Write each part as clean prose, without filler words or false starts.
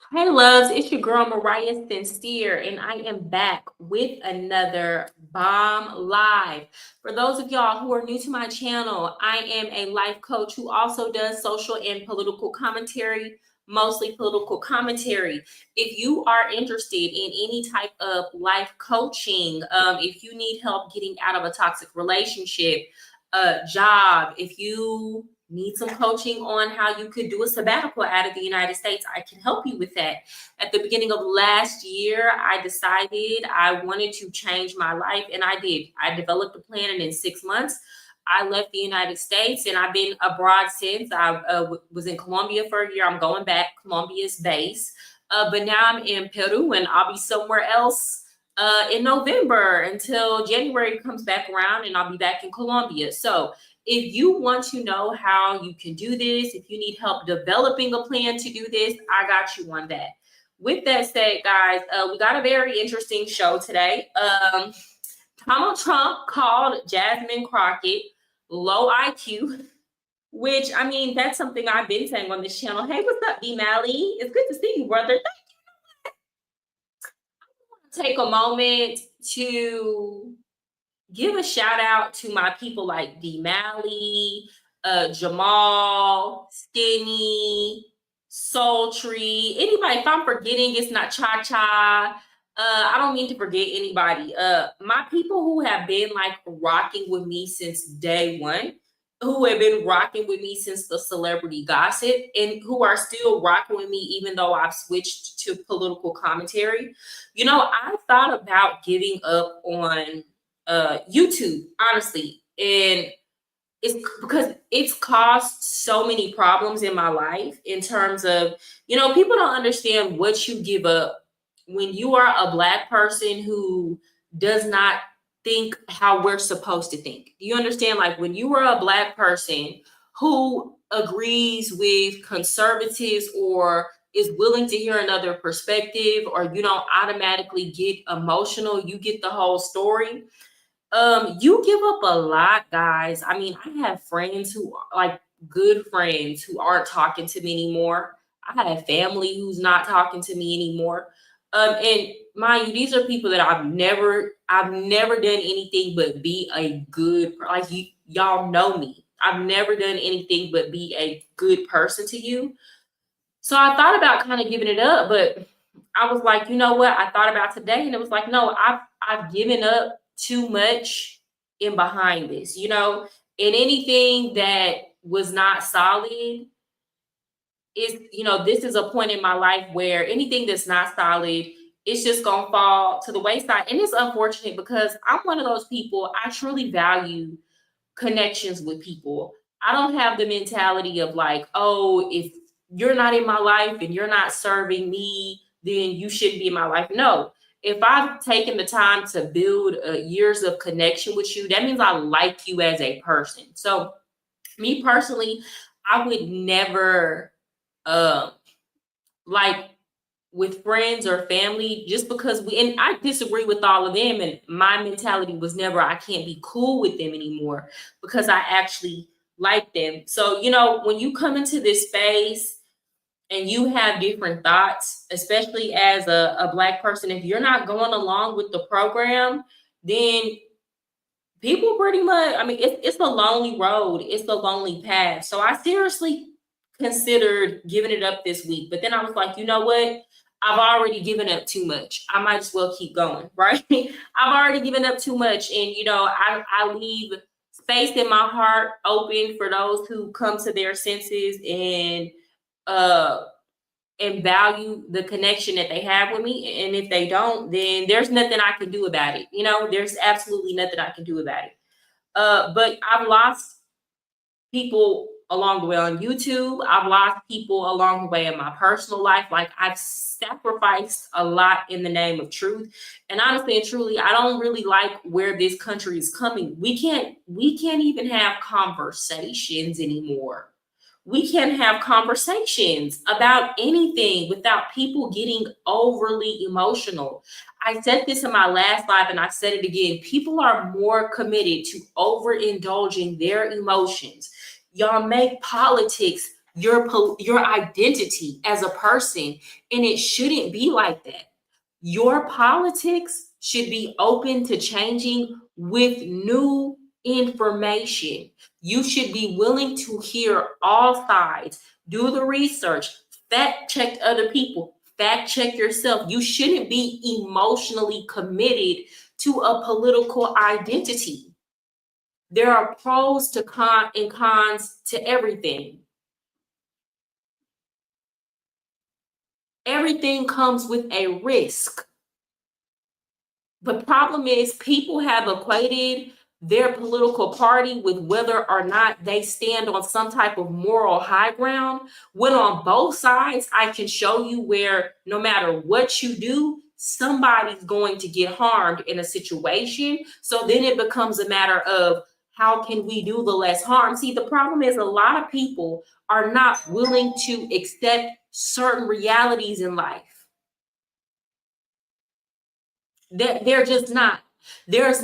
Hey loves, it's your girl Mariah Sincere, and I am back with another bomb live. For those of y'all who are new to my channel, I am a life coach who also does social and political commentary, mostly political commentary. If you are interested in any type of life coaching, if you need help getting out of a toxic relationship, job, if you need some coaching on how you could do a sabbatical out of the United States, I can help you with that. At the beginning of last year, I decided I wanted to change my life, and I did. I developed a plan, and in 6 months, I left the United States, and I've been abroad since. I was in Colombia for a year. I'm going back. Colombia's base. But now I'm in Peru, and I'll be somewhere else in November until January comes back around, and I'll be back in Colombia. So if you want to know how you can do this, if you need help developing a plan to do this, I got you on that. With that said, guys, we got a very interesting show today. Donald Trump called Jasmine Crockett low IQ, which, I mean, that's something I've been saying on this channel. Hey, what's up, D Mally? It's good to see you, brother. Take a moment to give a shout out to my people like D Mally, Jamal, Skinny, Sultry, anybody. If I'm forgetting, it's not Cha Cha. I don't mean to forget anybody. My people who have been like rocking with me since day one, who have been rocking with me since the celebrity gossip, and who are still rocking with me even though I've switched to political commentary. You know, I thought about giving up on YouTube, honestly. And it's because it's caused so many problems in my life in terms of, people don't understand what you give up when you are a Black person who does not think how we're supposed to think. Do you understand? Like when you are a Black person who agrees with conservatives or is willing to hear another perspective, or you don't automatically get emotional, you get the whole story. You give up a lot, guys. I mean, I have friends who like good friends who aren't talking to me anymore. I have family who's not talking to me anymore. And mind you, these are people that I've never done anything but be a good, like y'all know me. I've never done anything but be a good person to you. So I thought about kind of giving it up, but I was like, you know what? I thought about today, and it was like, no, I've given up too much in behind this, and anything that was not solid is, this is a point in my life where anything that's not solid, it's just gonna fall to the wayside. And it's unfortunate because I'm one of those people, I truly value connections with people. I don't have the mentality of like, oh, if you're not in my life and you're not serving me, then you shouldn't be in my life. No. If I've taken the time to build years of connection with you, that means I like you as a person. So, me personally, I would never, uh, like with friends or family, just because and I disagree with all of them, and my mentality was never I can't be cool with them anymore because I actually like them. So, when you come into this space and you have different thoughts, especially as a Black person, if you're not going along with the program, then people pretty much, I mean, it's a lonely road, it's a lonely path. So I seriously considered giving it up this week, but then I was like, you know what? I've already given up too much. I might as well keep going, right? I've already given up too much. And, I leave space in my heart open for those who come to their senses uh, and value the connection that they have with me. And if they don't, then there's nothing I can do about it. There's absolutely nothing I can do about it. But I've lost people along the way on YouTube. I've lost people along the way in my personal life. Like I've sacrificed a lot in the name of truth. And honestly and truly, I don't really like where this country is coming. We can't even have conversations anymore. We can't have conversations about anything without people getting overly emotional. I said this in my last live and I said it again. People are more committed to overindulging their emotions. Y'all make politics your identity as a person, and it shouldn't be like that. Your politics should be open to changing with new information. You should be willing to hear all sides, do the research, fact check other people, fact check yourself. You shouldn't be emotionally committed to a political identity. There are pros to cons to everything. Everything comes with a risk. The problem is people have equated their political party with whether or not they stand on some type of moral high ground, when on both sides, I can show you where no matter what you do, somebody's going to get harmed in a situation. So then it becomes a matter of how can we do the less harm? See, the problem is a lot of people are not willing to accept certain realities in life. They're just not. There's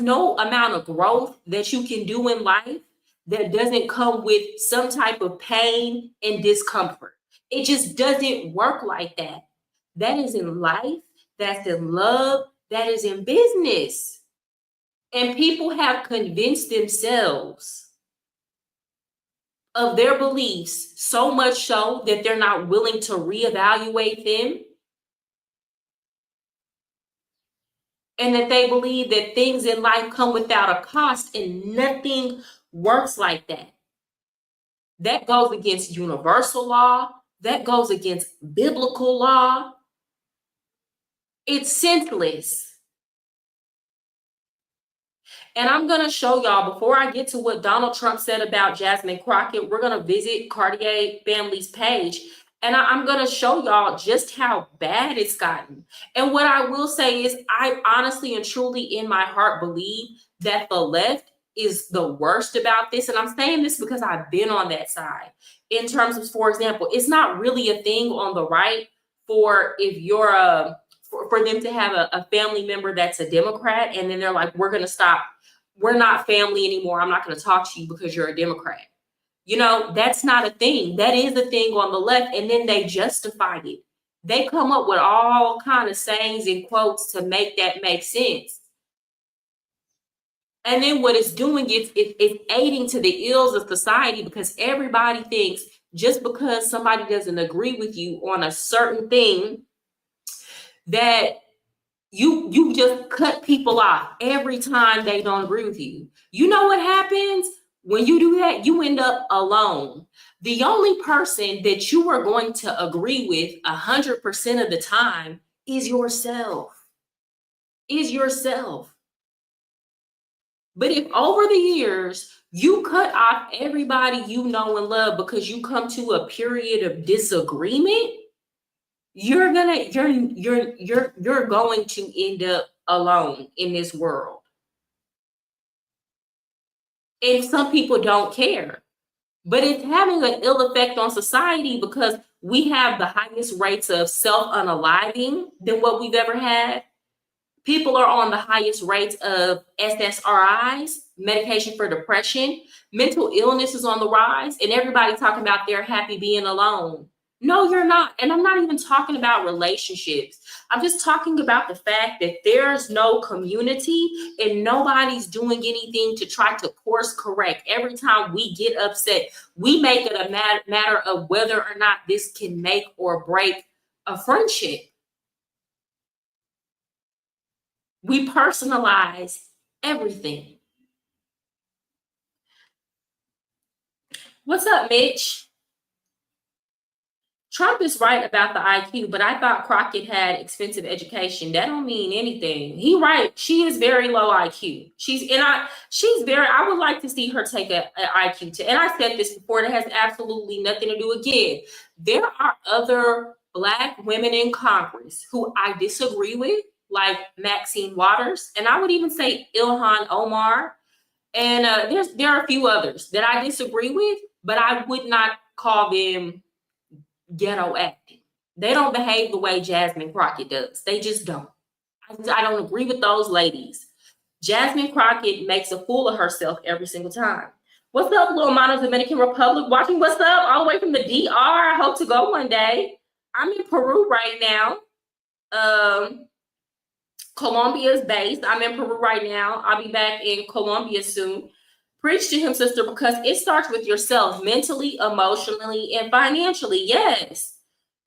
no amount of growth that you can do in life that doesn't come with some type of pain and discomfort. It just doesn't work like that. That is in life, that's in love, that is in business. And people have convinced themselves of their beliefs so much so that they're not willing to reevaluate them, and that they believe that things in life come without a cost, and nothing works like that. That goes against universal law. That goes against biblical law. It's senseless. And I'm going to show y'all, before I get to what Donald Trump said about Jasmine Crockett, we're going to visit Cartier family's page. And I'm going to show y'all just how bad it's gotten. And what I will say is, I honestly and truly in my heart believe that the left is the worst about this. And I'm saying this because I've been on that side. In terms of, for example, it's not really a thing on the right for if you're for them to have a family member that's a Democrat, and then they're like, we're going to stop. We're not family anymore. I'm not going to talk to you because you're a Democrat. You know, that's not a thing. That is a thing on the left. And then they justify it. They come up with all kind of sayings and quotes to make that make sense. And then what it's doing is it's aiding to the ills of society, because everybody thinks just because somebody doesn't agree with you on a certain thing, that you just cut people off every time they don't agree with you. You know what happens when you do that? You end up alone. The only person that you are going to agree with 100% of the time is yourself. But if over the years you cut off everybody you know and love because you come to a period of disagreement, you're going to end up alone in this world. And some people don't care, but it's having an ill effect on society, because we have the highest rates of self-unaliving than what we've ever had. People are on the highest rates of SSRIs, medication for depression. Mental illness is on the rise, and everybody talking about they're happy being alone. No, you're not. And I'm not even talking about relationships. I'm just talking about the fact that there's no community and nobody's doing anything to try to course correct. Every time we get upset, we make it a matter of whether or not this can make or break a friendship. We personalize everything. What's up, Mitch? Trump is right about the IQ, but I thought Crockett had expensive education. That don't mean anything. He right. She is very low IQ. I would like to see her take a IQ test. And I said this before, it has absolutely nothing to do. Again, there are other Black women in Congress who I disagree with, like Maxine Waters, and I would even say Ilhan Omar. And there are a few others that I disagree with, but I would not call them ghetto acting. They don't behave the way Jasmine Crockett does. They just don't. I don't agree with those ladies. Jasmine Crockett makes a fool of herself every single time. What's up, little Monos, Dominican Republic? Watching What's Up all the way from the DR. I hope to go one day. I'm in Peru right now. Colombia is based. I'm in Peru right now. I'll be back in Colombia soon. Preach to him, sister, because it starts with yourself, mentally, emotionally, and financially. Yes.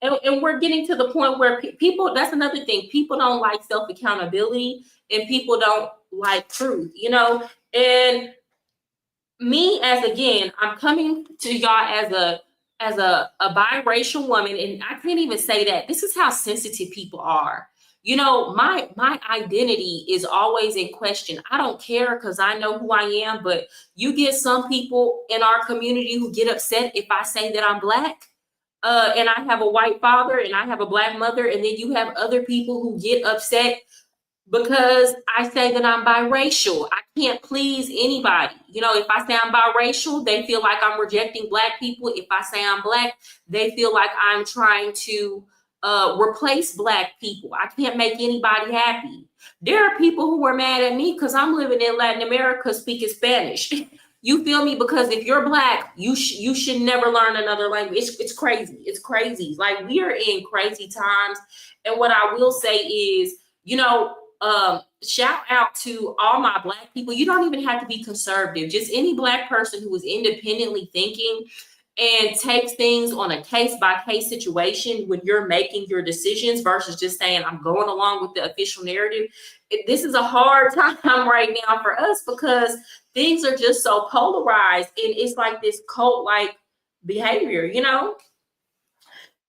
And we're getting to the point where people, that's another thing. People don't like self accountability and people don't like truth, you know? And me, as again, I'm coming to y'all as a biracial woman, and I can't even say that. This is how sensitive people are. You know, my identity is always in question. I don't care because I know who I am, but you get some people in our community who get upset if I say that I'm black. And I have a white father and I have a black mother, and then you have other people who get upset because I say that I'm biracial. I can't please anybody. You know, if I say I'm biracial, they feel like I'm rejecting black people. If I say I'm black, they feel like I'm trying to replace black people. I can't make anybody happy. There are people who are mad at me because I'm living in Latin America speaking Spanish. You feel me? Because if you're black, you should never learn another language. It's crazy. It's crazy. Like, we are in crazy times. And what I will say is, you know, shout out to all my black people. You don't even have to be conservative. Just any black person who is independently thinking and takes things on a case by case situation when you're making your decisions versus just saying, I'm going along with the official narrative. This is a hard time right now for us because things are just so polarized, and it's like this cult like behavior, you know?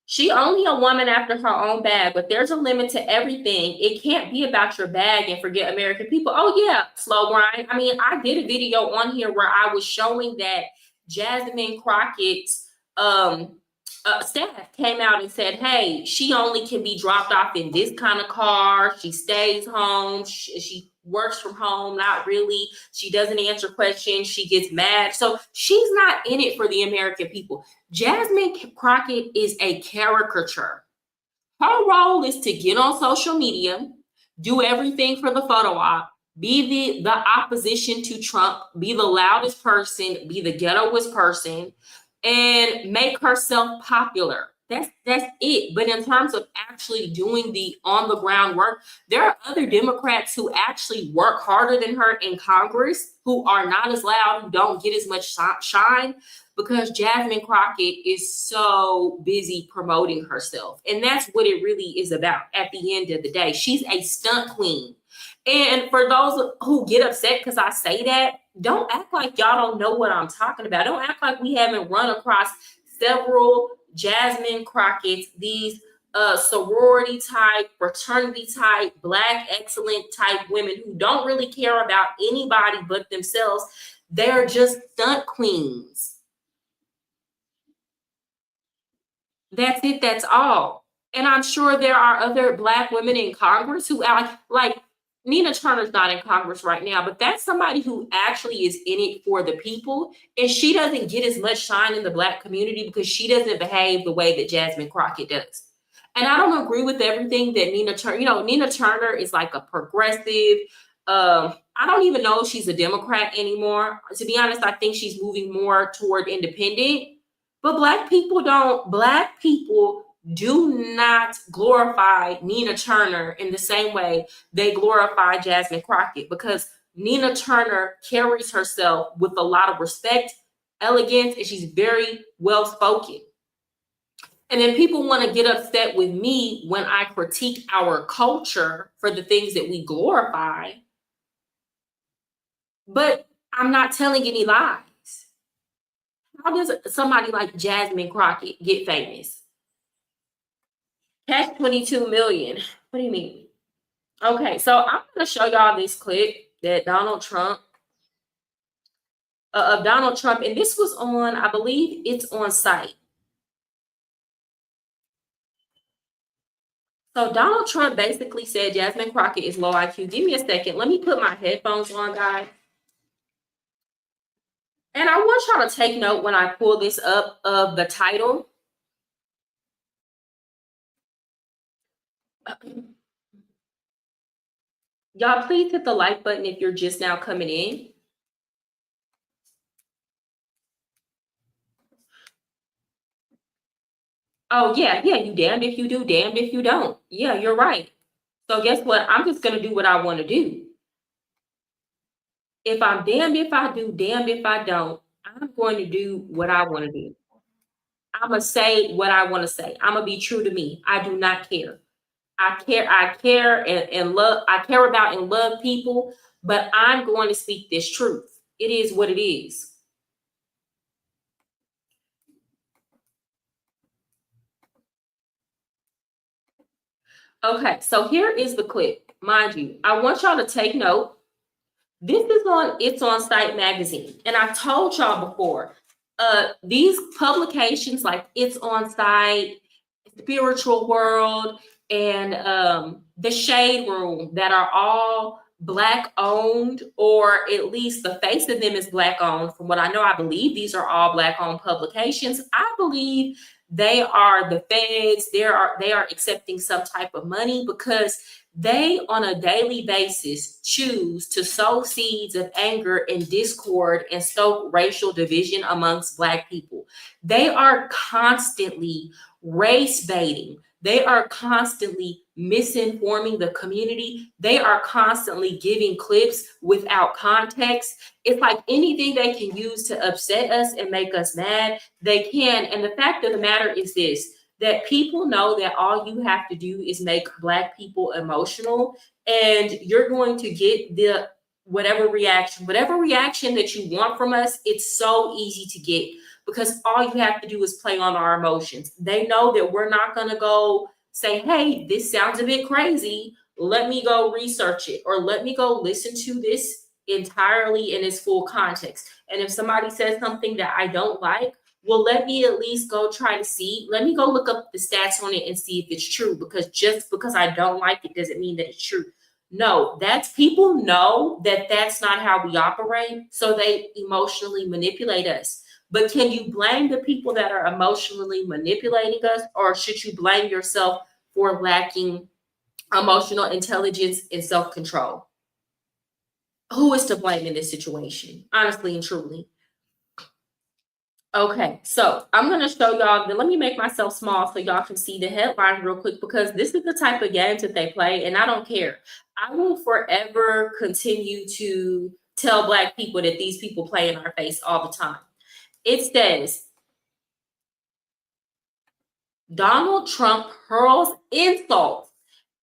She only a woman after her own bag, but there's a limit to everything. It can't be about your bag and forget American people. Oh yeah, slow grind. I mean, I did a video on here where I was showing that Jasmine Crockett's staff came out and said, hey, she only can be dropped off in this kind of car. She stays home. She works from home, not really. She doesn't answer questions. She gets mad. So she's not in it for the American people. Jasmine Crockett is a caricature. Her role is to get on social media, do everything for the photo op, be the opposition to Trump, be the loudest person, be the ghettoest person, and make herself popular. That's it. But in terms of actually doing the on the ground work, there are other Democrats who actually work harder than her in Congress, who are not as loud, who don't get as much shine, because Jasmine Crockett is so busy promoting herself. And that's what it really is about at the end of the day. She's a stunt queen. And for those who get upset because I say that, don't act like y'all don't know what I'm talking about. Don't act like we haven't run across several Jasmine Crockett's, these sorority type, fraternity type, black excellent type women who don't really care about anybody but themselves. They're just stunt queens. That's it. That's all. And I'm sure there are other black women in Congress who act like Nina Turner's not in Congress right now, but that's somebody who actually is in it for the people. And she doesn't get as much shine in the black community because she doesn't behave the way that Jasmine Crockett does. And I don't agree with everything that Nina Turner, you know, Nina Turner is like a progressive. I don't even know if she's a Democrat anymore. To be honest, I think she's moving more toward independent. But black people do not glorify Nina Turner in the same way they glorify Jasmine Crockett, because Nina Turner carries herself with a lot of respect, elegance, and she's very well spoken. And then people want to get upset with me when I critique our culture for the things that we glorify. But I'm not telling any lies. How does somebody like Jasmine Crockett get famous? Catch 22 million. What do you mean? Okay, so I'm going to show y'all this clip that of Donald Trump, and this was on, I believe it's on site. So Donald Trump basically said Jasmine Crockett is low IQ. Give me a second. Let me put my headphones on, guys. And I want y'all to take note when I pull this up of the title. Y'all, please hit the like button if you're just now coming in. Oh, yeah, yeah, you damned if you do, damned if you don't. Yeah, you're right. So guess what? I'm just gonna do what I want to do. If I'm damned if I do, damned if I don't, I'm going to do what I want to do. I'm gonna say what I want to say. I'm gonna be true to me. I do not care. I care and love, I care about and love people, but I'm going to speak this truth. It is what it is. Okay, so here is the clip. Mind you, I want y'all to take note. This is on It's On Site magazine. And I told y'all before, these publications like It's On Site, Spiritual World, and the Shade Room that are all Black owned, or at least the face of them is Black owned. From what I know, I believe these are all Black owned publications. I believe they are the feds. They are accepting some type of money because they on a daily basis choose to sow seeds of anger and discord and stoke racial division amongst Black people. They are constantly race baiting. They are constantly misinforming the community. They are constantly giving clips without context. It's like anything they can use to upset us and make us mad, they can. And the fact of the matter is this, that people know that all you have to do is make Black people emotional, and you're going to get the whatever reaction that you want from us. It's so easy to get because all you have to do is play on our emotions. They know that we're not going to go say, hey, this sounds a bit crazy. Let me go research it, or let me go listen to this entirely in its full context. And if somebody says something that I don't like, well, let me at least go try to see. Let me go look up the stats on it and see if it's true. Because just because I don't like it doesn't mean that it's true. No, that's people know that that's not how we operate. So they emotionally manipulate us. But can you blame the people that are emotionally manipulating us, or should you blame yourself for lacking emotional intelligence and self-control? Who is to blame in this situation? Honestly and truly. Okay, so I'm going to show y'all, let me make myself small so y'all can see the headline real quick, because this is the type of games that they play, and I don't care. I will forever continue to tell Black people that these people play in our face all the time. It says, Donald Trump hurls insults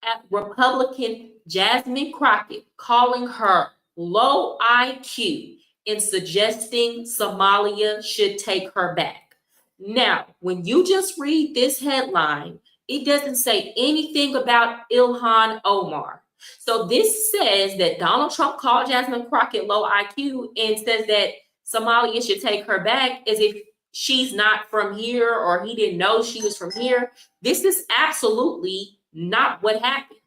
at Republican Jasmine Crockett, calling her low IQ and suggesting Somalia should take her back. Now, when you just read this headline, it doesn't say anything about Ilhan Omar. So this says that Donald Trump called Jasmine Crockett low IQ and says that Somalia should take her back, as if she's not from here or he didn't know she was from here. This is absolutely not what happened.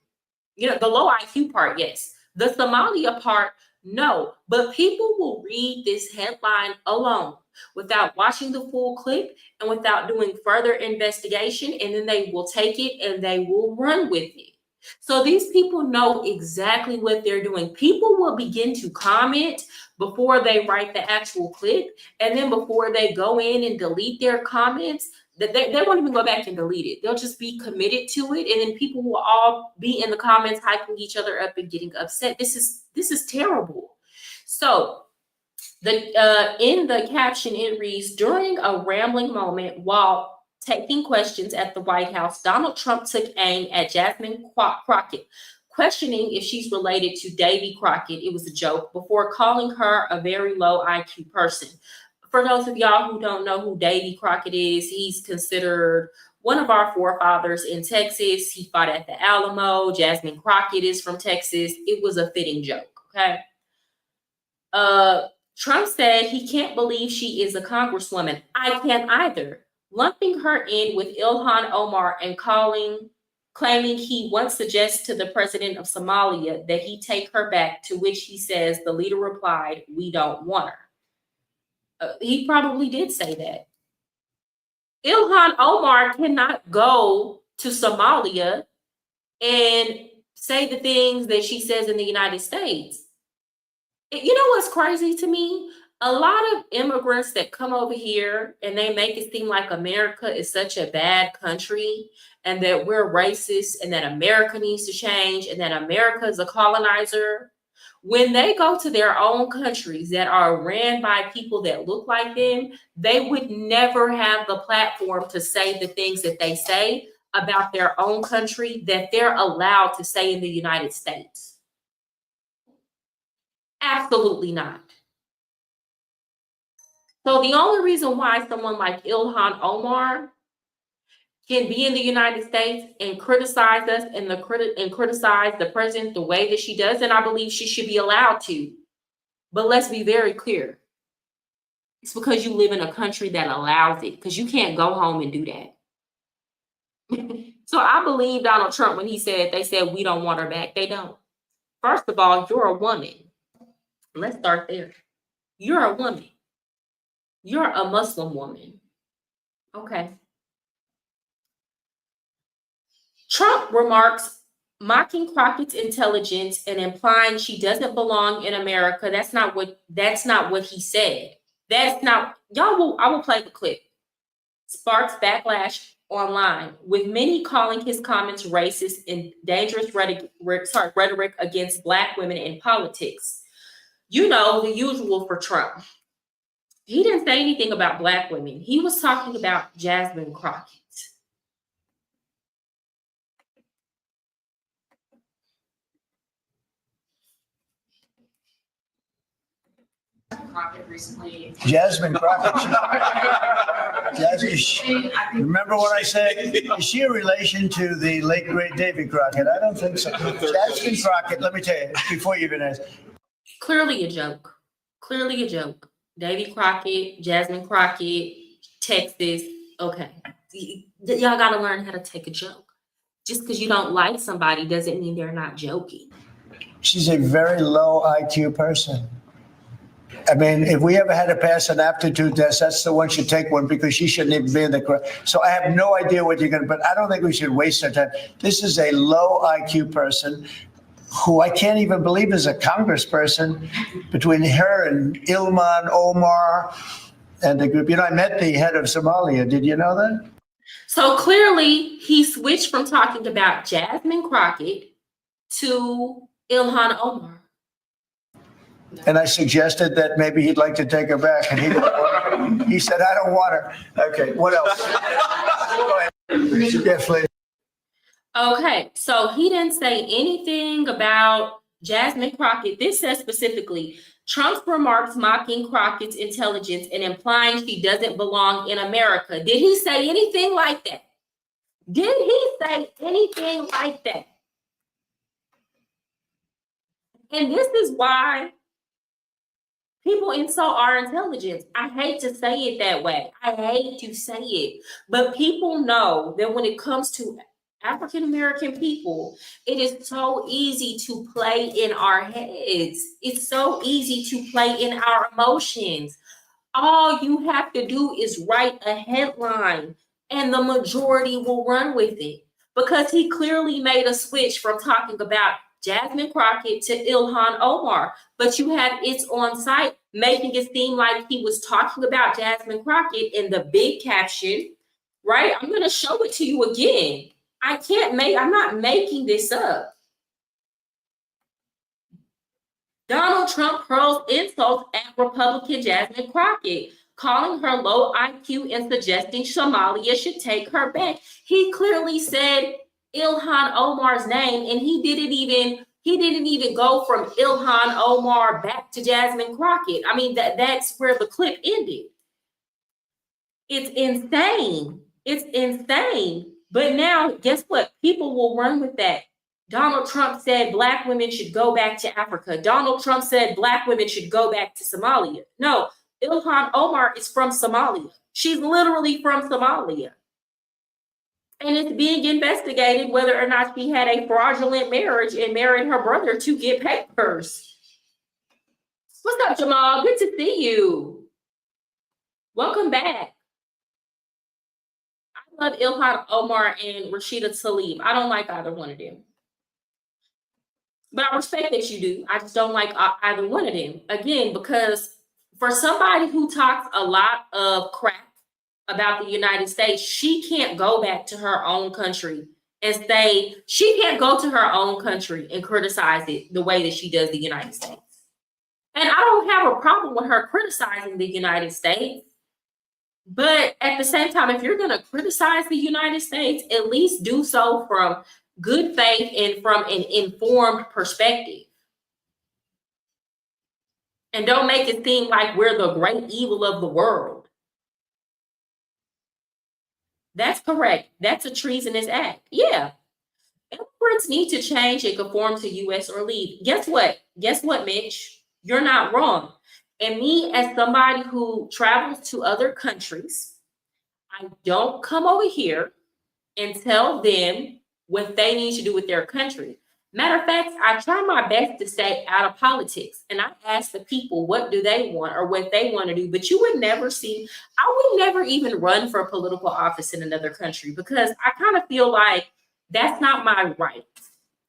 You know, the low IQ part, yes. The Somalia part, no. But people will read this headline alone without watching the full clip and without doing further investigation, and then they will take it and they will run with it. So these people know exactly what they're doing. People will begin to comment before they write the actual clip, and then before they go in and delete their comments, that they won't even go back and delete it. They'll just be committed to it, and then people will all be in the comments hyping each other up and getting upset. This is terrible. So in the caption it reads, during a rambling moment while taking questions at the White House, Donald Trump took aim at Jasmine Crockett, questioning if she's related to Davy Crockett. It was a joke, before calling her a very low IQ person. For those of y'all who don't know who Davy Crockett is, he's considered one of our forefathers in Texas. He fought at the Alamo. Jasmine Crockett is from Texas. It was a fitting joke, okay? Trump said he can't believe she is a congresswoman. I can't either. Lumping her in with Ilhan Omar and claiming he once suggests to the president of Somalia that he take her back, to which he says the leader replied, "We don't want her." He probably did say that. Ilhan Omar cannot go to Somalia and say the things that she says in the United States. You know what's crazy to me? a lot of immigrants that come over here and they make it seem like America is such a bad country and that we're racist and that America needs to change and that America is a colonizer. When they go to their own countries that are ran by people that look like them, they would never have the platform to say the things that they say about their own country that they're allowed to say in the United States. Absolutely not. So the only reason why someone like Ilhan Omar can be in the United States and criticize us and criticize the president the way that she does, and I believe she should be allowed to. But let's be very clear. It's because you live in a country that allows it, because you can't go home and do that. So I believe Donald Trump when he said, they said we don't want her back. They don't. First of all, you're a woman. Let's start there. You're a woman. You're a Muslim woman. Okay. Trump remarks mocking Crockett's intelligence and implying she doesn't belong in America. That's not what he said. That's not, I will play the clip. Sparks backlash online, with many calling his comments racist and dangerous rhetoric against Black women in politics. You know, the usual for Trump. He didn't say anything about Black women. He was talking about Jasmine Crockett. Crockett recently. Jasmine Crockett. Jasmine, remember what I said? Is she a relation to the late great Davy Crockett? I don't think so. Jasmine Crockett, let me tell you, before you even ask. Clearly a joke. Clearly a joke. Davy Crockett, Jasmine Crockett, Texas. Okay. Y'all got to learn how to take a joke. Just because you don't like somebody doesn't mean they're not joking. She's a very low IQ person. I mean, if we ever had to pass an aptitude test, that's the one should take one, because she shouldn't even be in the crowd. So I have no idea what you're going to, but I don't think we should waste our time. This is a low IQ person who I can't even believe is a congressperson, between her and Ilhan Omar and the group. You know, I met the head of Somalia. Did you know that? So clearly he switched from talking about Jasmine Crockett to Ilhan Omar. And I suggested that maybe he'd like to take her back, and he didn't want her. He said, I don't want her. Okay, what else? Go ahead. Yes, please. Okay, so he didn't say anything about Jasmine Crockett. This says specifically, Trump's remarks mocking Crockett's intelligence and implying she doesn't belong in America. Did he say anything like that? Did he say anything like that? And this is why people insult our intelligence. I hate to say it that way. I hate to say it. But people know that when it comes to African American people, it is so easy to play in our heads. It's so easy to play in our emotions. All you have to do is write a headline and the majority will run with it, because he clearly made a switch from talking about Jasmine Crockett to Ilhan Omar, but you have It's On Site making it seem like he was talking about Jasmine Crockett in the big caption, right? I'm going to show it to you again. I'm not making this up. Donald Trump hurls insults at Republican Jasmine Crockett, calling her low IQ and suggesting Somalia should take her back. He clearly said Ilhan Omar's name, and he didn't even go from Ilhan Omar back to Jasmine Crockett. I mean, that's where the clip ended. It's insane. It's insane. But now, guess what? People will run with that. Donald Trump said Black women should go back to Africa. Donald Trump said Black women should go back to Somalia. No, Ilhan Omar is from Somalia. She's literally from Somalia. And it's being investigated whether or not she had a fraudulent marriage and married her brother to get papers. What's up, Jamal? Good to see you. Welcome back. I love Ilhan Omar and Rashida Tlaib. I don't like either one of them. But I respect that you do. I just don't like either one of them. Again, because for somebody who talks a lot of crap about the United States, she can't go back to her own country and say, she can't go to her own country and criticize it the way that she does the United States. And I don't have a problem with her criticizing the United States. But at the same time, if you're going to criticize the United States, at least do so from good faith and from an informed perspective. And don't make it seem like we're the great evil of the world. That's correct. That's a treasonous act. Yeah. Immigrants need to change and conform to US or leave. Guess what? Guess what, Mitch? You're not wrong. And me, as somebody who travels to other countries, I don't come over here and tell them what they need to do with their country. Matter of fact, I try my best to stay out of politics, and I ask the people what do they want or what they want to do. But you would never see, I would never even run for political office in another country because I kind of feel like that's not my right.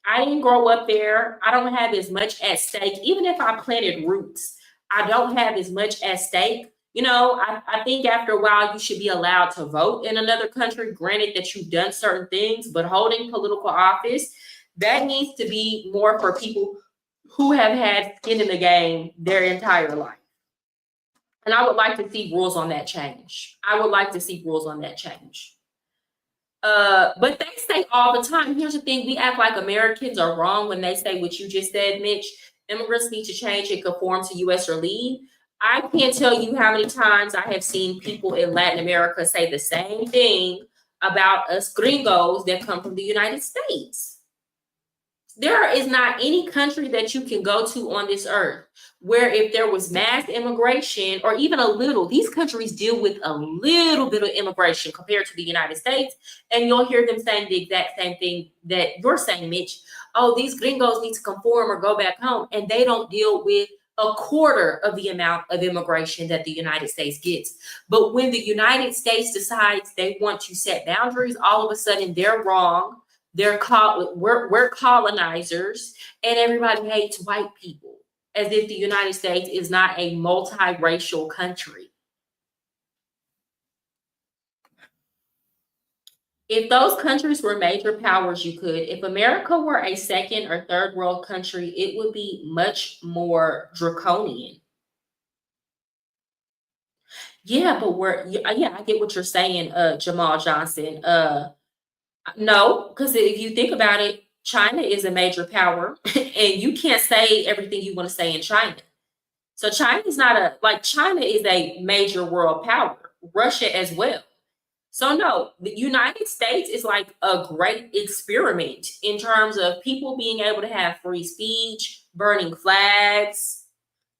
I didn't grow up there. I don't have as much at stake. Even if I planted roots, I don't have as much at stake. You know, I think after a while you should be allowed to vote in another country, granted that you've done certain things, but holding political office, that needs to be more for people who have had skin in the game their entire life. And I would like to see rules on that change. I would like to see rules on that change. But they say all the time, here's the thing, we act like Americans are wrong when they say what you just said, Mitch. Immigrants need to change and conform to US or leave. I can't tell you how many times I have seen people in Latin America say the same thing about us gringos that come from the United States. There is not any country that you can go to on this earth where if there was mass immigration or even a little, these countries deal with a little bit of immigration compared to the United States. And you'll hear them saying the exact same thing that you're saying, Mitch. Oh, these gringos need to conform or go back home. And they don't deal with a quarter of the amount of immigration that the United States gets. But when the United States decides they want to set boundaries, all of a sudden they're wrong. We're colonizers, and everybody hates white people, as if the United States is not a multiracial country. If those countries were major powers, you could. If America were a second or third world country, it would be much more draconian. Yeah, but I get what you're saying, Jamal Johnson. No, because if you think about it, China is a major power, and you can't say everything you want to say in China. So China is China is a major world power, Russia as well. So no, the United States is like a great experiment in terms of people being able to have free speech, burning flags.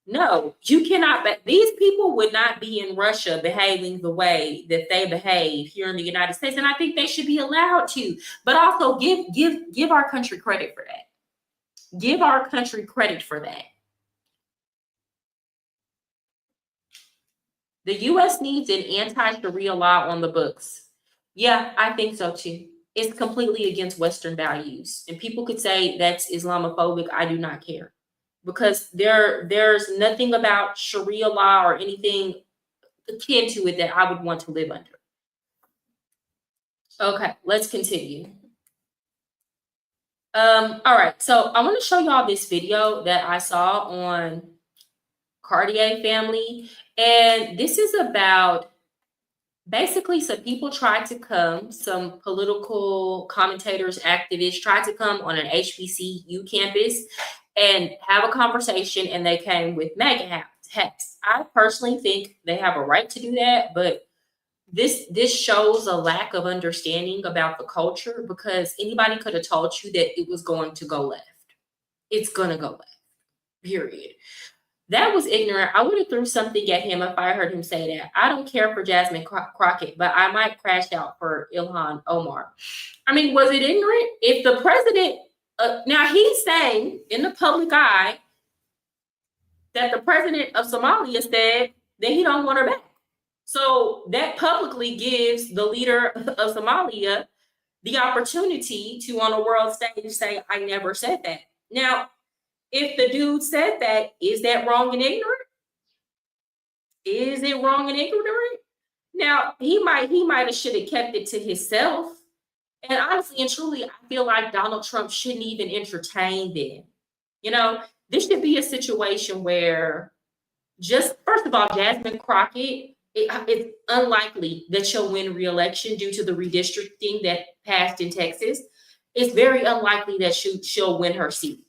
No, you cannot. But these people would not be in Russia behaving the way that they behave here in the United States, and I think they should be allowed to. But also give our country credit for that. Give our country credit for that. The U.S. needs an anti-Sharia law on the books. Yeah, I think so too. It's completely against Western values, and people could say that's Islamophobic. I do not care. Because there's nothing about Sharia law or anything akin to it that I would want to live under. Okay, let's continue. All right, so I want to show y'all this video that I saw on Cartier Family, and this is about basically some people tried to come, some political commentators, activists tried to come on an HBCU campus and have a conversation, and they came with MAGA hats. I personally think they have a right to do that, but this shows a lack of understanding about the culture, because anybody could have told you that it was going to go left. It's gonna go left, period. That was ignorant. I would have threw something at him if I heard him say that. I don't care for Jasmine Crockett, but I might crash out for Ilhan Omar. I mean, was it ignorant? If the president, now he's saying in the public eye that the president of Somalia said that he don't want her back. So that publicly gives the leader of Somalia the opportunity to, on a world stage, say, I never said that. Now, if the dude said that, is that wrong and ignorant? Is it wrong and ignorant? Now, he might have should have kept it to himself. And honestly and truly, I feel like Donald Trump shouldn't even entertain them. You know, this should be a situation where, just first of all, Jasmine Crockett, it's unlikely that she'll win re-election due to the redistricting that passed in Texas. It's very unlikely that she'll win her seat.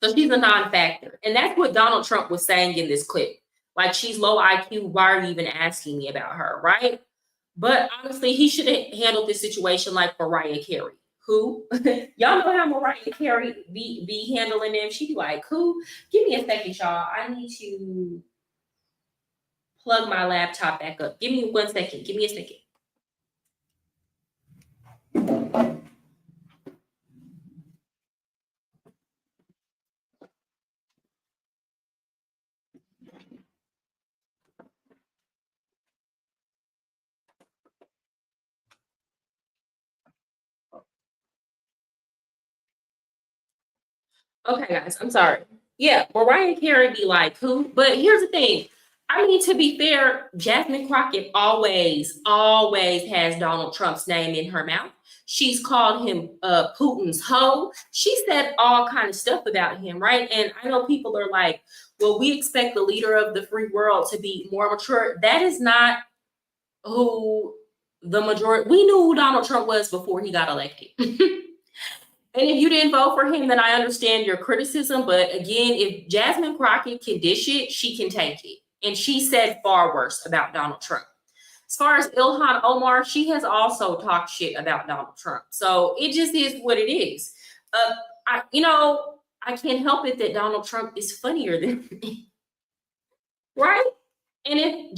So she's a non-factor. And that's what Donald Trump was saying in this clip. Like, she's low IQ. Why are you even asking me about her? Right? But honestly, he should have handled this situation like Mariah Carey. Who? Y'all know how Mariah Carey be handling them. She'd be like, who? Give me a second, y'all. I need to plug my laptop back up. Give me 1 second. Give me a second. Okay, guys, I'm sorry. Yeah, Mariah Carey be like, who? But here's the thing. I mean, to be fair, Jasmine Crockett always has Donald Trump's name in her mouth. She's called him Putin's hoe. She said all kind of stuff about him, right? And I know people are like, well, we expect the leader of the free world to be more mature. That is not who the majority. We knew who Donald Trump was before he got elected. And if you didn't vote for him, then I understand your criticism. But again, if Jasmine Crockett can dish it, she can take it. And she said far worse about Donald Trump. As far as Ilhan Omar, she has also talked shit about Donald Trump. So it just is what it is. I can't help it that Donald Trump is funnier than me. Right? And if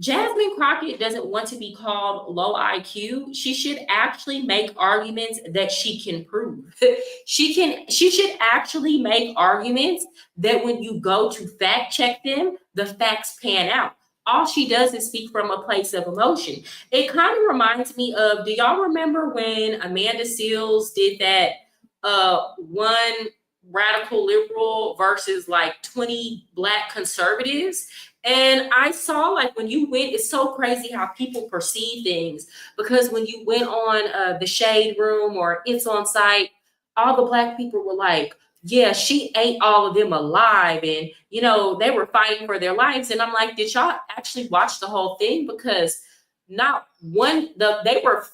Jasmine Crockett doesn't want to be called low IQ, she should actually make arguments that she can prove. She should actually make arguments that when you go to fact check them, the facts pan out. All she does is speak from a place of emotion. It kind of reminds me of, do y'all remember when Amanda Seals did that one radical liberal versus like 20 Black conservatives? And I saw, like, when you went, it's so crazy how people perceive things, because when you went on the Shade Room or It's on Site, all the Black people were like, yeah, she ate all of them alive. And, they were fighting for their lives. And I'm like, did y'all actually watch the whole thing? Because not one, they were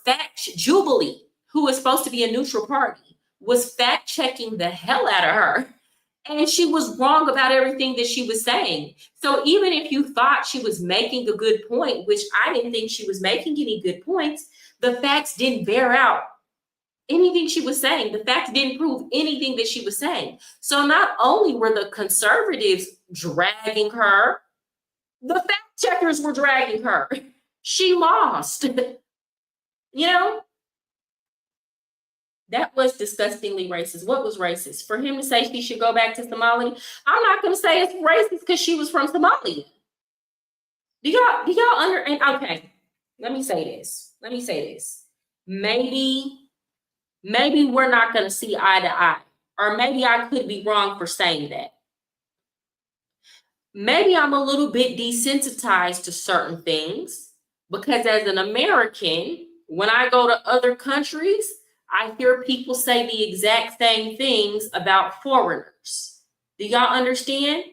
Jubilee, who was supposed to be a neutral party, was fact checking the hell out of her. And she was wrong about everything that she was saying. So even if you thought she was making a good point, which I didn't think she was making any good points, the facts didn't bear out anything she was saying. The facts didn't prove anything that she was saying. So not only were the conservatives dragging her, the fact checkers were dragging her. She lost. That was disgustingly racist. What was racist? For him to say she should go back to Somalia? I'm not going to say it's racist because she was from Somalia. Do y'all okay, let me say this. Maybe we're not going to see eye to eye. Or maybe I could be wrong for saying that. Maybe I'm a little bit desensitized to certain things, because as an American, when I go to other countries, I hear people say the exact same things about foreigners. Do y'all understand?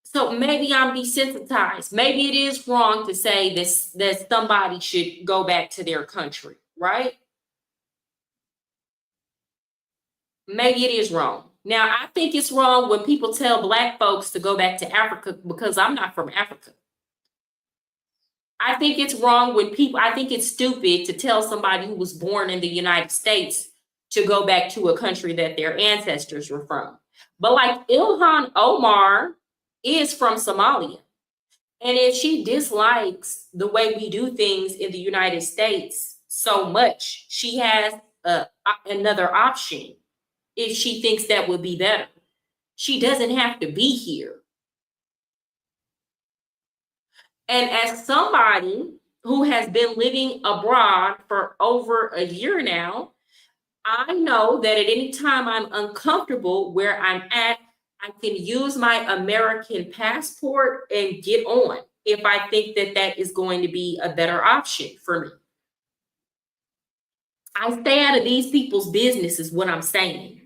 So maybe I'm desensitized. Maybe it is wrong to say this, that somebody should go back to their country, right? Maybe it is wrong. Now, I think it's wrong when people tell Black folks to go back to Africa, because I'm not from Africa. I think it's wrong when I think it's stupid to tell somebody who was born in the United States to go back to a country that their ancestors were from. But like Ilhan Omar is from Somalia. And if she dislikes the way we do things in the United States so much, she has another option if she thinks that would be better. She doesn't have to be here. And as somebody who has been living abroad for over a year now, I know that at any time I'm uncomfortable where I'm at, I can use my American passport and get on if I think that that is going to be a better option for me. I stay out of these people's business is what I'm saying.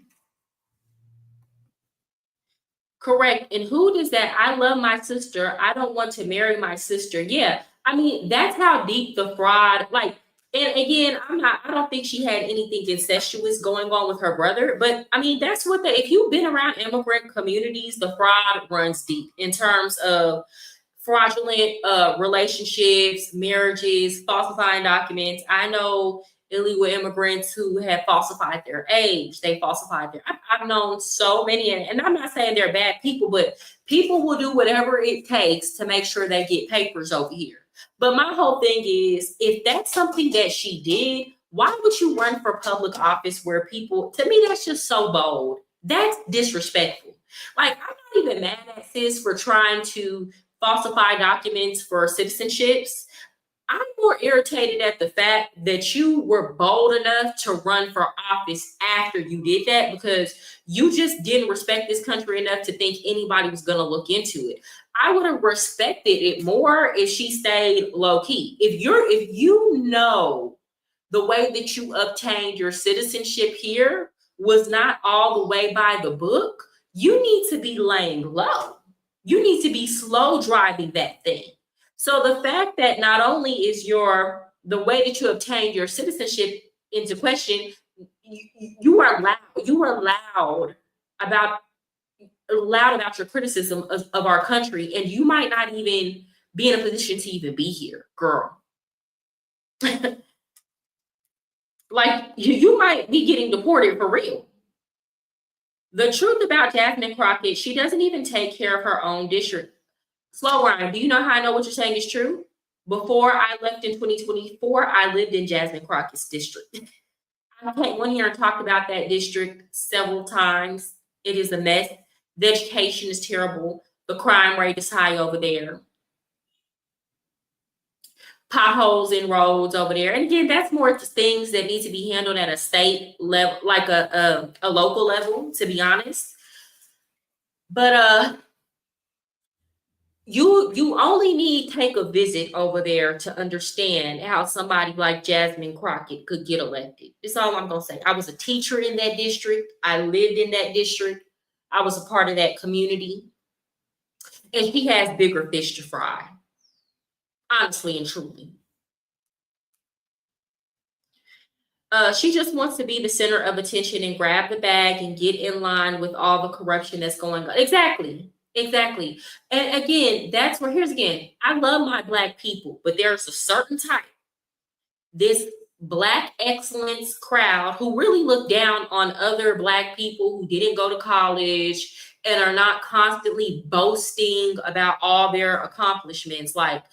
Correct. And who does that? I love my sister. I don't want to marry my sister. Yeah. I mean, that's how deep the fraud, like, and again, I don't think she had anything incestuous going on with her brother, but I mean, that's what if you've been around immigrant communities, the fraud runs deep in terms of fraudulent relationships, marriages, falsifying documents. I know illegal immigrants who have falsified their age. They falsified their. I've known so many, and I'm not saying they're bad people, but people will do whatever it takes to make sure they get papers over here. But my whole thing is, if that's something that she did, why would you run for public office where people? To me, that's just so bold. That's disrespectful. Like, I'm not even mad at sis for trying to falsify documents for citizenships. I'm more irritated at the fact that you were bold enough to run for office after you did that, because you just didn't respect this country enough to think anybody was going to look into it. I would have respected it more if she stayed low key. If you know the way that you obtained your citizenship here was not all the way by the book, you need to be laying low. You need to be slow driving that thing. So the fact that not only is the way that you obtained your citizenship into question, you are loud about your criticism of our country, and you might not even be in a position to even be here, girl. Like, you might be getting deported for real. The truth about Jasmine Crockett, she doesn't even take care of her own district. Slow Ryan, do you know how I know what you're saying is true? Before I left in 2024, I lived in Jasmine Crockett's district. I came one year and talked about that district several times. It is a mess. The education is terrible. The crime rate is high over there. Potholes in roads over there. And again, that's more things that need to be handled at a state level, like a local level, to be honest. But you only need to take a visit over there to understand how somebody like Jasmine Crockett could get elected. That's all I'm gonna say. I was a teacher in that district. I lived in that district. I was a part of that community. And she has bigger fish to fry. Honestly and truly. She just wants to be the center of attention and grab the bag and get in line with all the corruption that's going on. Exactly. And again, that's where, here's again, I love my Black people, but there's a certain type, this Black excellence crowd, who really look down on other Black people who didn't go to college and are not constantly boasting about all their accomplishments. Like,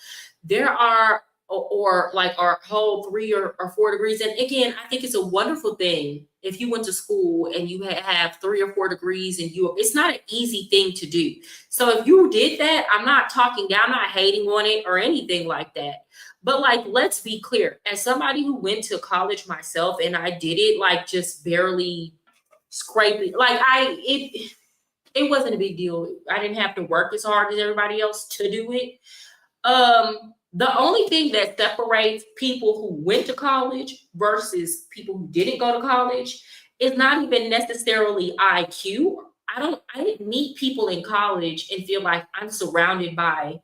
there are, or like our whole 3 or 4 degrees. And again, I think it's a wonderful thing if you went to school and you have 3 or 4 degrees, and it's not an easy thing to do. So if you did that, I'm not talking down, I'm not hating on it or anything like that. But like, let's be clear, as somebody who went to college myself, and I did it like just barely scraping, like it wasn't a big deal. I didn't have to work as hard as everybody else to do it. The only thing that separates people who went to college versus people who didn't go to college is not even necessarily IQ. I didn't meet people in college and feel like I'm surrounded by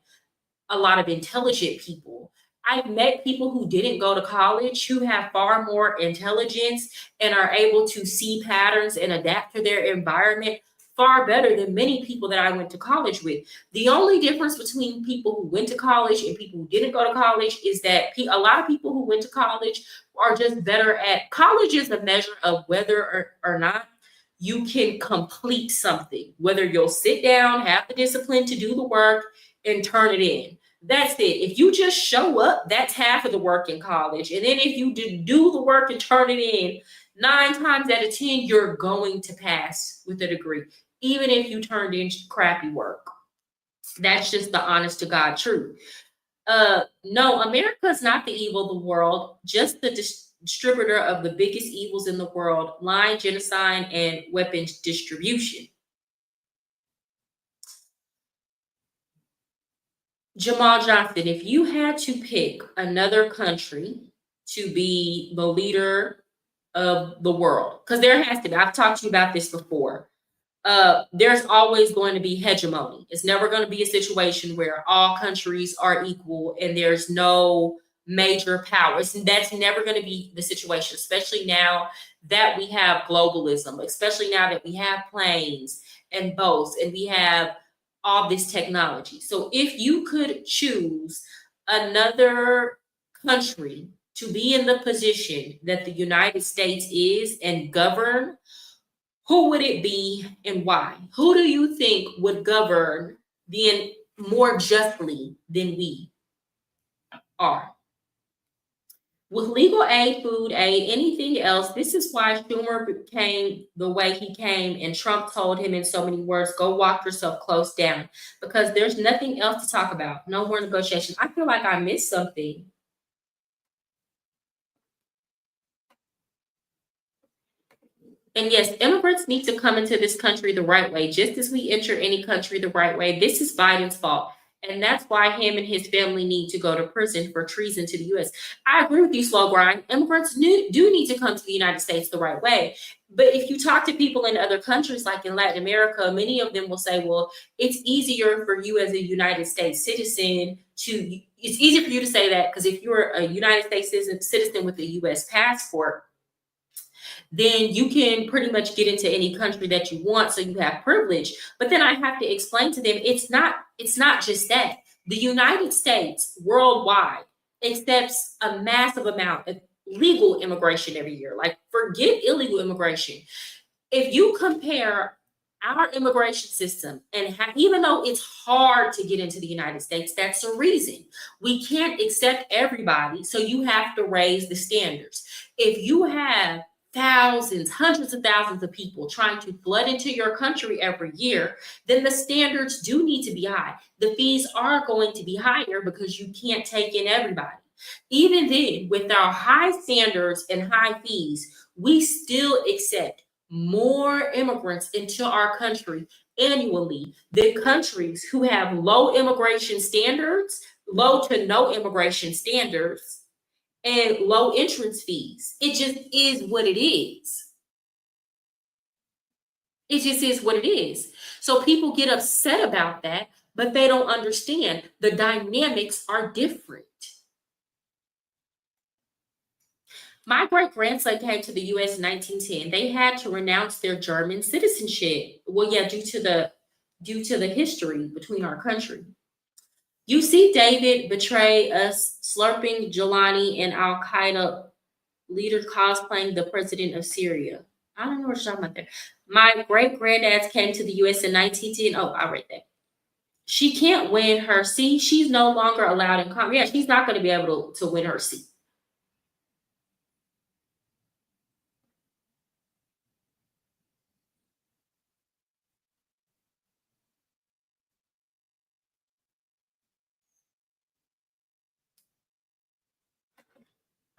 a lot of intelligent people. I've met people who didn't go to college who have far more intelligence and are able to see patterns and adapt to their environment far better than many people that I went to college with. The only difference between people who went to college and people who didn't go to college is that a lot of people who went to college are just better at, college is a measure of whether or not you can complete something, whether you'll sit down, have the discipline to do the work, and turn it in. That's it. If you just show up, that's half of the work in college. And then if you do the work and turn it in, 9 times out of 10, you're going to pass with a degree, even if you turned in crappy work. That's just the honest to God truth. No, America is not the evil of the world, just the distributor of the biggest evils in the world: lying, genocide, and weapons distribution. Jamal Johnson, if you had to pick another country to be the leader of the world, because there has to be, I've talked to you about this before. There's always going to be hegemony. It's never going to be a situation where all countries are equal and there's no major powers. And that's never going to be the situation, especially now that we have globalism, especially now that we have planes and boats and we have all this technology. So if you could choose another country to be in the position that the United States is and govern, who would it be and why? Who do you think would govern being more justly than we are? With legal aid, food aid, anything else, this is why Schumer became the way he came, and Trump told him in so many words, go walk yourself close down, because there's nothing else to talk about. No more negotiation. I feel like I missed something. And yes, immigrants need to come into this country the right way, just as we enter any country the right way. This is Biden's fault. And that's why him and his family need to go to prison for treason to the U.S. I agree with you, Slow Grind. Immigrants do need to come to the United States the right way. But if you talk to people in other countries, like in Latin America, many of them will say, well, it's easier for you as a United States citizen to, it's easier for you to say that because if you're a United States citizen with a U.S. passport, then you can pretty much get into any country that you want, so you have privilege. But then I have to explain to them it's not just that. The United States worldwide accepts a massive amount of legal immigration every year. Like, forget illegal immigration. If you compare our immigration system and even though it's hard to get into the United States, that's a reason. We can't accept everybody, so you have to raise the standards. If you have thousands, hundreds of thousands of people trying to flood into your country every year, then the standards do need to be high. The fees are going to be higher because you can't take in everybody. Even then, with our high standards and high fees, we still accept more immigrants into our country annually than countries who have low immigration standards, low to no immigration standards, and low entrance fees. It just is what it is. It just is what it is. So people get upset about that, but they don't understand the dynamics are different. My great grandson came to the US in 1910. They had to renounce their German citizenship. Well, yeah, due to the history between our country. You see David betray us, slurping Jelani and Al Qaeda leader cosplaying the president of Syria. I don't know what you're talking about there. My great granddads came to the US in 1910. Oh, I read that. She can't win her seat. She's no longer allowed in Congress. Yeah, she's not going to be able to win her seat.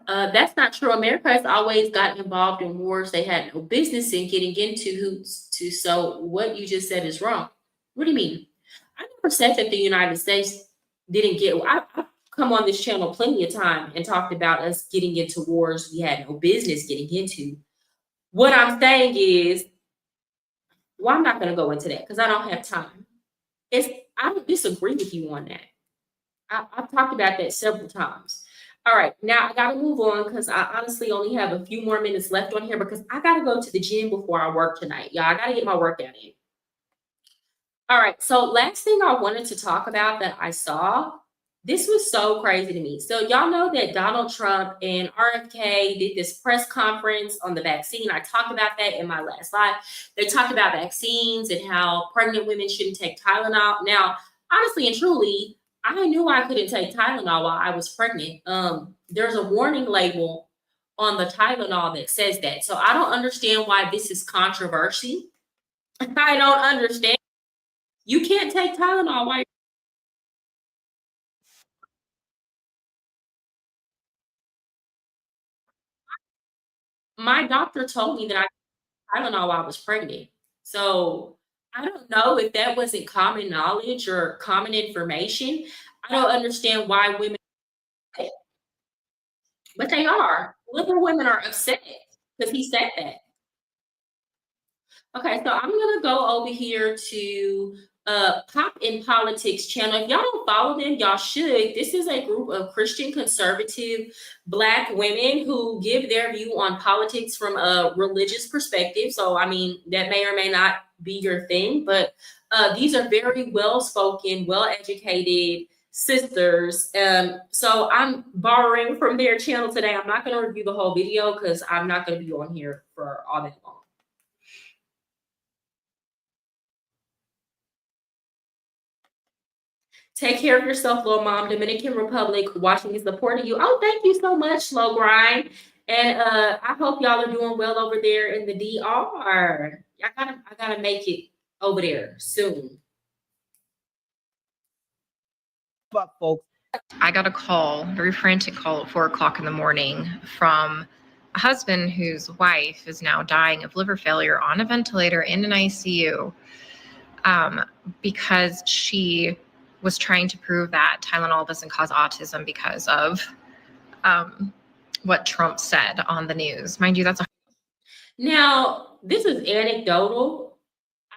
That's not true. America has always gotten involved in wars they had no business in getting into. Who's to? So what you just said is wrong. What do you mean? I never said that the United States didn't get. I've come on this channel plenty of time and talked about us getting into wars we had no business getting into. What I'm saying is, well, I'm not going to go into that because I don't have time. It's I don't disagree with you on that. I've talked about that several times. All right, now I got to move on because I honestly only have a few more minutes left on here because I got to go to the gym before I work tonight. Y'all, I got to get my workout in. All right, so last thing I wanted to talk about that I saw, this was so crazy to me. So y'all know that Donald Trump and RFK did this press conference on the vaccine. I talked about that in my last live. They talked about vaccines and how pregnant women shouldn't take Tylenol. Now, honestly and truly, I knew I couldn't take Tylenol while I was pregnant. There's a warning label on the Tylenol that says that. So I don't understand why this is controversy. I don't understand. You can't take Tylenol while my doctor told me that I don't know I was pregnant. So I don't know if that wasn't common knowledge or common information. I don't understand why women, but they are. Liberal women are upset because he said that. Okay, so I'm gonna go over here to Pop in Politics channel. If y'all don't follow them, y'all should. This is a group of Christian conservative Black women who give their view on politics from a religious perspective. So, I mean, that may or may not be your thing, but these are very well-spoken, well-educated sisters. So I'm borrowing from their channel today. I'm not going to review the whole video because I'm not going to be on here for all that long. Take care of yourself, little mom. Dominican Republic watching is supporting you. Oh, thank you so much, Slow Grind. And I hope y'all are doing well over there in the DR. I gotta make it over there soon. But folks, I got a call, a very frantic call at 4 o'clock in the morning from a husband whose wife is now dying of liver failure on a ventilator in an ICU because she was trying to prove that Tylenol doesn't cause autism because of what Trump said on the news. Mind you, that's Now, this is anecdotal.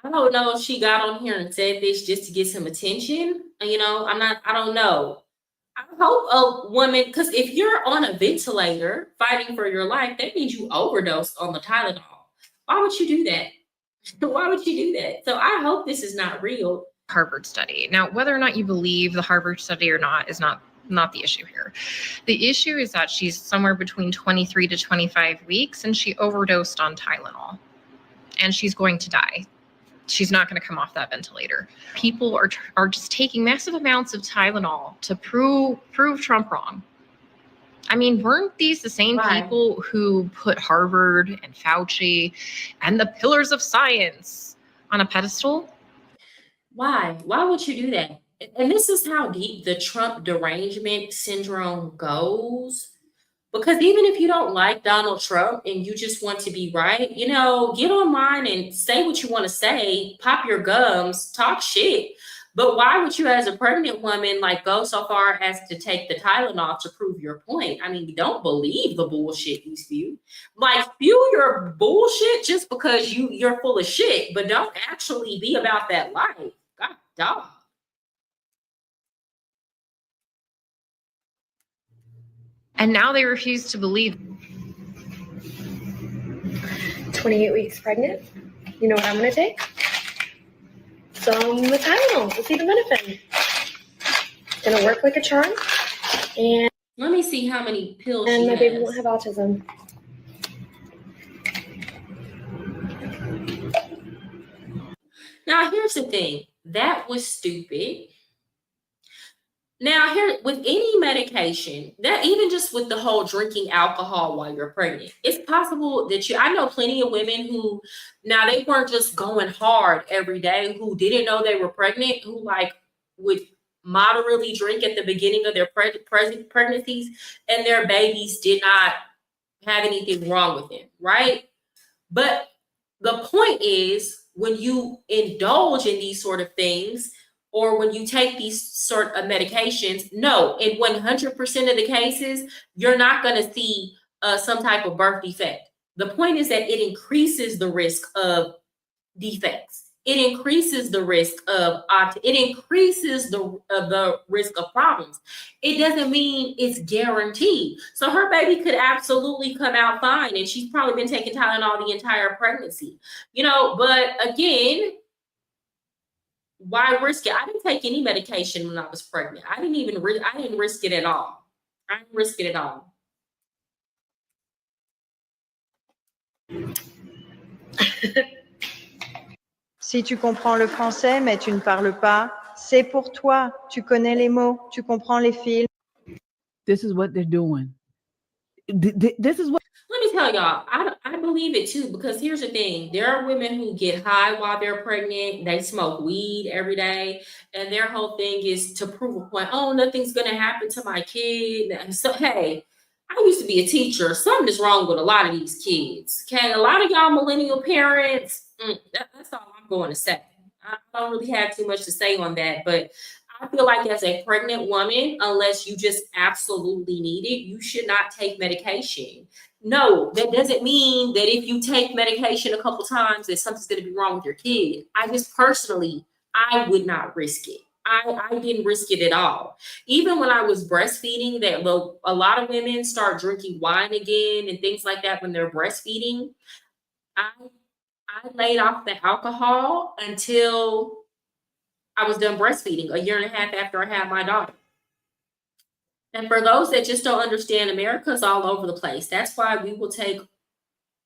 I don't know if she got on here and said this just to get some attention. You know, I don't know. I hope a woman, because if you're on a ventilator fighting for your life, that means you overdosed on the Tylenol. Why would you do that? Why would you do that? So I hope this is not real. Harvard study. Now, whether or not you believe the Harvard study or not is not the issue here. The issue is that she's somewhere between 23 to 25 weeks and she overdosed on Tylenol and she's going to die. She's not going to come off that ventilator. People are just taking massive amounts of Tylenol to prove Trump wrong. I mean, weren't these the same people who put Harvard and Fauci and the pillars of science on a pedestal? Why? Why would you do that? And this is how deep the Trump derangement syndrome goes. Because even if you don't like Donald Trump and you just want to be right, you know, get online and say what you want to say, pop your gums, talk shit. But why would you, as a pregnant woman, like go so far as to take the Tylenol to prove your point? I mean, don't believe the bullshit you spew. Like, spew your bullshit just because you're full of shit, but don't actually be about that life. God, dog. And now they refuse to believe. 28 weeks pregnant. You know what I'm going to take? Some Tylenol, acetaminophen. It's going to work like a charm. And let me see how many pills and she my has. baby won't have autism. Now, here's the thing. That was stupid. Now, here, with any medication, that even just with the whole drinking alcohol while you're pregnant, it's possible that I know plenty of women who, now they weren't just going hard every day, who didn't know they were pregnant, who like would moderately drink at the beginning of their pregnancies, and their babies did not have anything wrong with them, right? But the point is, when you indulge in these sort of things, or when you take these sort of medications, no, in 100% of the cases, you're not going to see some type of birth defect. The point is that it increases the risk of defects. It increases the risk of it increases the risk of problems. It doesn't mean it's guaranteed. So her baby could absolutely come out fine, and she's probably been taking Tylenol the entire pregnancy, you know. But again, why risk it? I didn't take any medication when I was pregnant. I didn't risk it at all. I didn't risk it at all. Si tu comprends le français, mais tu ne parles pas, c'est pour toi. Tu connais les mots, tu comprends les films. This is what they're doing. This is what. Let me tell y'all, I believe it too, because here's the thing. There are women who get high while they're pregnant. They smoke weed every day. And their whole thing is to prove a point. Oh, nothing's going to happen to my kid. So, hey, I used to be a teacher. Something is wrong with a lot of these kids. Okay, a lot of y'all millennial parents, that's all I'm going to say. I don't really have too much to say on that, but I feel like as a pregnant woman, unless you just absolutely need it, you should not take medication. No, that doesn't mean that if you take medication a couple times that something's going to be wrong with your kid. I just personally, I would not risk it. I didn't risk it at all. Even when I was breastfeeding, that a lot of women start drinking wine again and things like that when they're breastfeeding. I laid off the alcohol until I was done breastfeeding, a year and a half after I had my daughter. And for those that just don't understand, America's all over the place. That's why we will take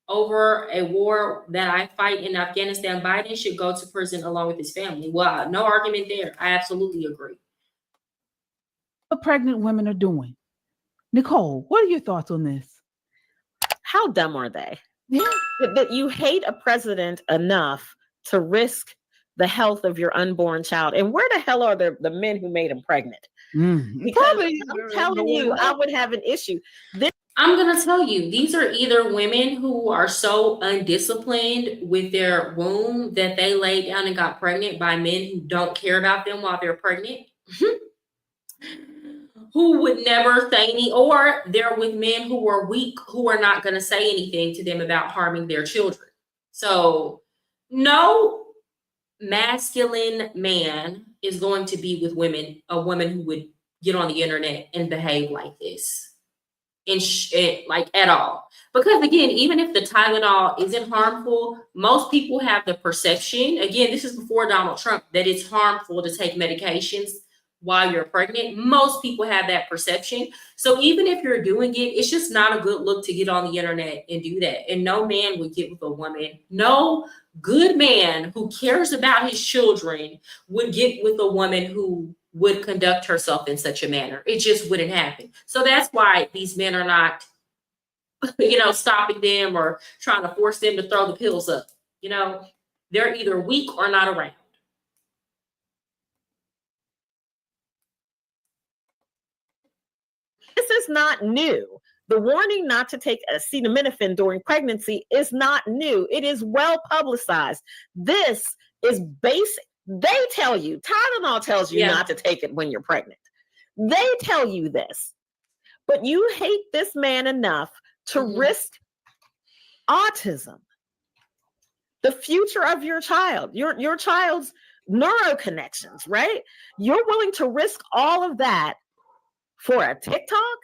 over a war that I fight in Afghanistan. Biden should go to prison along with his family. Well, no argument there. I absolutely agree. What pregnant women are doing. Nicole, what are your thoughts on this? How dumb are they? Yeah. That you hate a president enough to risk the health of your unborn child. And where the hell are the men who made him pregnant? Because I'm telling you, I would have an issue. I'm going to tell you, these are either women who are so undisciplined with their womb that they laid down and got pregnant by men who don't care about them while they're pregnant, who would never say any, or they're with men who are weak, who are not going to say anything to them about harming their children. So no masculine man is going to be with a woman who would get on the internet and behave like this. Like at all. Because again, even if the Tylenol isn't harmful, most people have the perception, again, this is before Donald Trump, that it's harmful to take medications while you're pregnant. Most people have that perception. So even if you're doing it, it's just not a good look to get on the internet and do that. And no man would get with a woman. No good man who cares about his children would get with a woman who would conduct herself in such a manner. It just wouldn't happen. So that's why these men are not, stopping them or trying to force them to throw the pills up. They're either weak or not around. This is not new. The warning not to take acetaminophen during pregnancy is not new. It is well publicized. This is basic. They tell you, Tylenol tells you not to take it when you're pregnant. They tell you this. But you hate this man enough to risk autism, the future of your child, your child's neuroconnections, right? You're willing to risk all of that for a TikTok?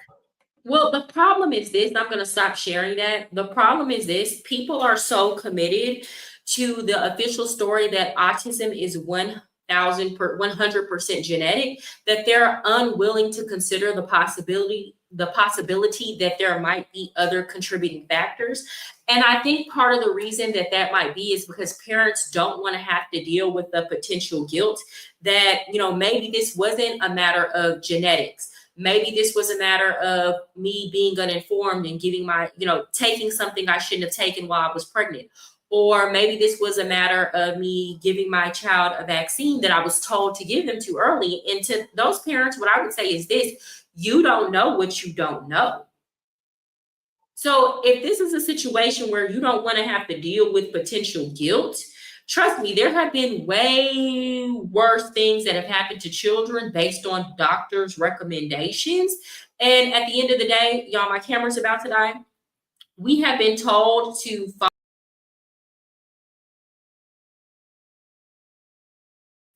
Well, the problem is this. I'm going to stop sharing that. The problem is this. People are so committed to the official story that autism is 100% genetic that they're unwilling to consider the possibility that there might be other contributing factors. And I think part of the reason that might be is because parents don't want to have to deal with the potential guilt that, maybe this wasn't a matter of genetics. Maybe this was a matter of me being uninformed and giving taking something I shouldn't have taken while I was pregnant. Or maybe this was a matter of me giving my child a vaccine that I was told to give them too early. And to those parents, what I would say is this: you don't know what you don't know. So if this is a situation where you don't want to have to deal with potential guilt, trust me, there have been way worse things that have happened to children based on doctors' recommendations. And at the end of the day, y'all, my camera's about to die. We have been told to follow.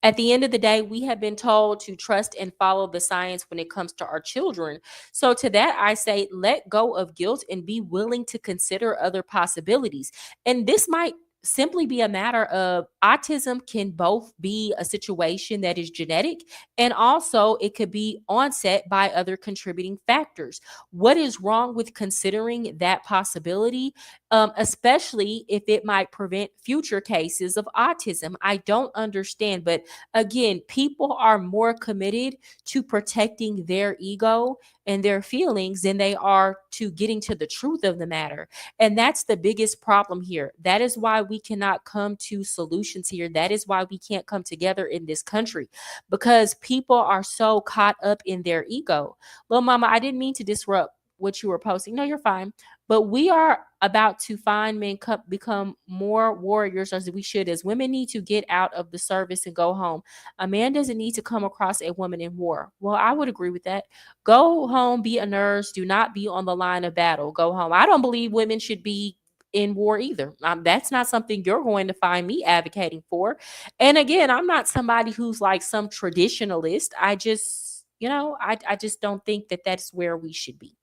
At the end of the day, we have been told to trust and follow the science when it comes to our children. So to that, I say, let go of guilt and be willing to consider other possibilities. And this might simply be a matter of autism can both be a situation that is genetic, and also it could be onset by other contributing factors. What is wrong with considering that possibility, especially if it might prevent future cases of autism? I don't understand. But again, people are more committed to protecting their ego and their feelings than they are to getting to the truth of the matter. And that's the biggest problem here. That is why we cannot come to solutions here. That is why we can't come together in this country, because people are so caught up in their ego. Little mama, I didn't mean to disrupt what you were posting. No, you're fine. But we are about to find men become more warriors as we should, as women need to get out of the service and go home. A man doesn't need to come across a woman in war. Well, I would agree with that. Go home, be a nurse. Do not be on the line of battle. Go home. I don't believe women should be in war either. That's not something you're going to find me advocating for. And again, I'm not somebody who's like some traditionalist. I just, I just don't think that that's where we should be.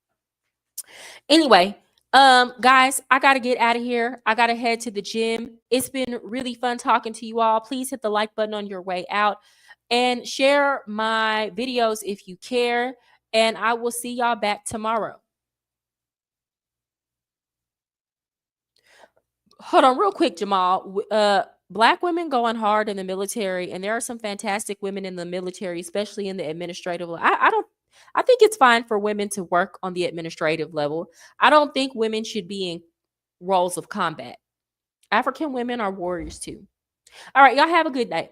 Anyway, guys, I gotta get out of here. I gotta head to the gym. It's been really fun talking to you all. Please hit the like button on your way out and share my videos if you care. And I will see y'all back tomorrow. Hold on real quick, Jamal. Black women going hard in the military, and there are some fantastic women in the military, especially in the administrative. I think it's fine for women to work on the administrative level. I don't think women should be in roles of combat. African women are warriors too. All right, y'all have a good night.